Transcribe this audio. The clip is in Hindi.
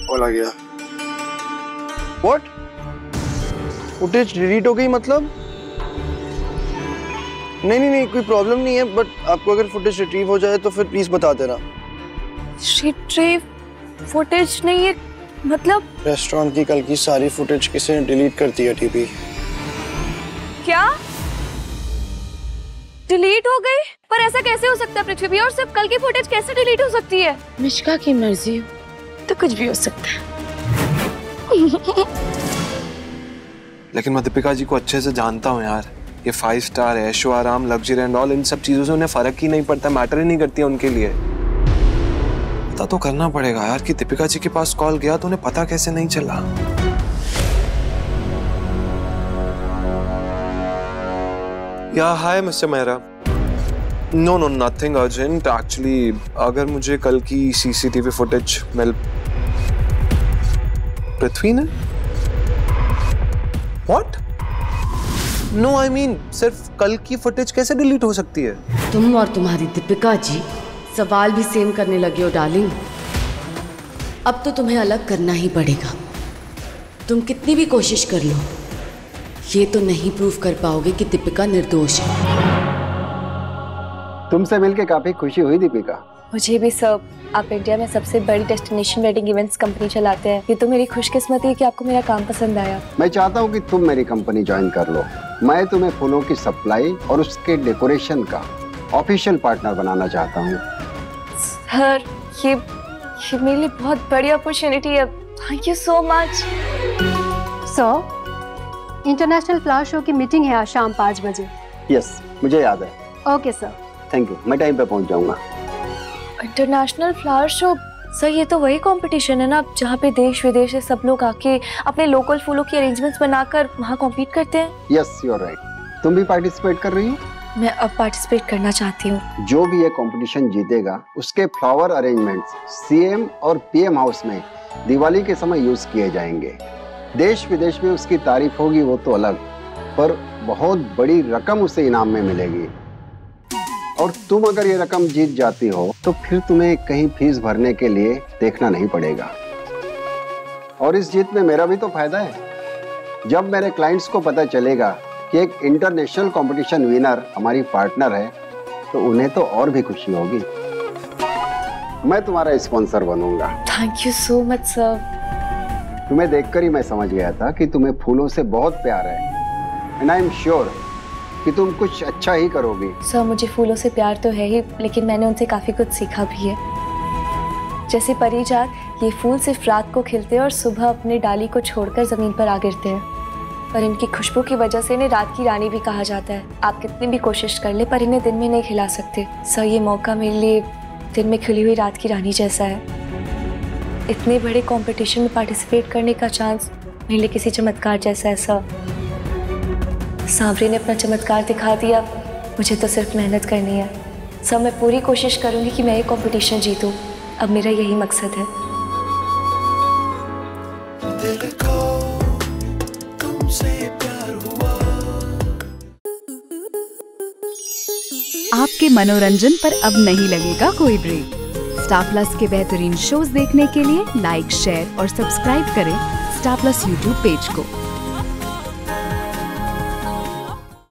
कॉल आ गया। What? फुटेज डिलीट हो गई मतलब? नहीं, कोई प्रॉब्लम नहीं है, बट आपको अगर फुटेज रिट्रीव हो जाए तो फिर प्लीज बता देना। रिट्रीव फुटेज नहीं है मतलब? रेस्टोरेंट की कल की सारी फुटेज किसी ने डिलीट कर दी है टीपी। क्या? डिलीट हो गई? पर ऐसा कैसे हो सकता है पृथ्वी, और सिर्फ कल की फुटेज कैसे डिलीट हो सकती है? मिश्का की मर्जी हो तो कुछ भी हो सकता है। लेकिन मैं दीपिका जी को अच्छे से जानता हूँ यार, ये 5 स्टार ऐशो आराम लग्जरी एंड ऑल, इन सब चीजों से उन्हें फर्क ही नहीं पड़ता, मैटर ही नहीं करती है उनके लिए। पता तो करना पड़ेगा यार कि दीपिका जी के पास कॉल गया तो उन्हें पता कैसे नहीं चला। या hi mister Mehra. No nothing urgent actually. अगर मुझे कल की सीसीटीवी फुटेज मिल। पृथ्वी ने? What? No, I mean, सिर्फ कल की फुटेज कैसे डिलीट हो सकती है? तुम और तुम्हारी दीपिका जी सवाल भी सेम करने लगे हो डार्लिंग। अब तो तुम्हें अलग करना ही पड़ेगा। तुम कितनी भी कोशिश कर लो, ये तो नहीं प्रूव कर पाओगे कि दीपिका निर्दोष है। तुमसे मिलके काफी खुशी हुई दीपिका। मुझे भी सर। आप इंडिया में सबसे बड़ी डेस्टिनेशन वेडिंग इवेंट्स कंपनी चलाते हैं। ये तो मेरी खुशकिस्मती है कि आपको मेरा काम पसंद आया। मैं चाहता हूँ कि तुम मेरी कंपनी ज्वाइन कर लो। मैं तुम्हें फूलों की सप्लाई और उसके डेकोरेशन का ऑफिशियल पार्टनर बनाना चाहता हूँ। सर ये मेरे लिए बहुत बड़ी अपॉर्चुनिटी है। Thank you so much. Sir, international flower show की मीटिंग है आज शाम 5 बजे। यस, मुझे याद है। Okay sir. थैंक यू, मैं टाइम पे पहुंच जाऊंगा। International flower show? सर ये तो वही कंपटीशन है ना जहाँ पे देश विदेश से सब लोग आके अपने लोकल फूलों की अरेंजमेंट्स बनाकर वहाँ कॉम्पीट करते हैं। Yes, you are right. तुम भी पार्टिसिपेट कर रही हो? मैं अब पार्टिसिपेट करना चाहती हूँ। जो भी ये कंपटीशन जीतेगा उसके फ्लावर अरेंजमेंट्स सीएम और पीएम हाउस में दिवाली के समय यूज किए जाएंगे। देश विदेश में उसकी तारीफ होगी वो तो अलग, पर बहुत बड़ी रकम उसे इनाम में मिलेगी। और तुम अगर ये रकम जीत जाती हो तो फिर तुम्हें कहीं फीस भरने के लिए देखना नहीं पड़ेगा। और इस जीत में मेरा भी तो फायदा है। जब मेरे क्लाइंट्स को पता चलेगा कि एक इंटरनेशनल कंपटीशन विनर हमारी पार्टनर है तो उन्हें तो और भी खुशी होगी। मैं तुम्हारा स्पॉन्सर बनूंगा। Thank you so much sir. तुम्हें देखकर ही मैं समझ गया था कि तुम्हें फूलों से बहुत प्यार है एंड आई एम श्योर कि तुम कुछ अच्छा ही करोगी। सर मुझे फूलों से प्यार तो है ही, लेकिन मैंने उनसे काफी कुछ सीखा भी है। जैसे परिजात, ये फूल सिर्फ रात को खिलते हैं और सुबह अपने डाली को छोड़कर जमीन पर आ गिरते हैं, पर इनकी खुशबू की वजह से इन्हें रात की रानी भी कहा जाता है। आप कितनी भी कोशिश कर ले पर इन्हें दिन में नहीं खिला सकते। सर ये मौका मेरे लिए दिन में खिली हुई रात की रानी जैसा है। इतने बड़े कंपटीशन में पार्टिसिपेट करने का चांस मेरे लिए किसी चमत्कार जैसा है सर। सांवरे ने अपना चमत्कार दिखा दिया, मुझे तो सिर्फ मेहनत करनी है। सर मैं पूरी कोशिश करूंगी कि मैं ये कंपटीशन जीतूं। अब मेरा यही मकसद है। दिल को तुमसे प्यार हुआ। आपके मनोरंजन पर अब नहीं लगेगा कोई ब्रेक। स्टार प्लस के बेहतरीन शोज देखने के लिए लाइक, शेयर और सब्सक्राइब करें स्टार प्लस यूट्यूब पेज को।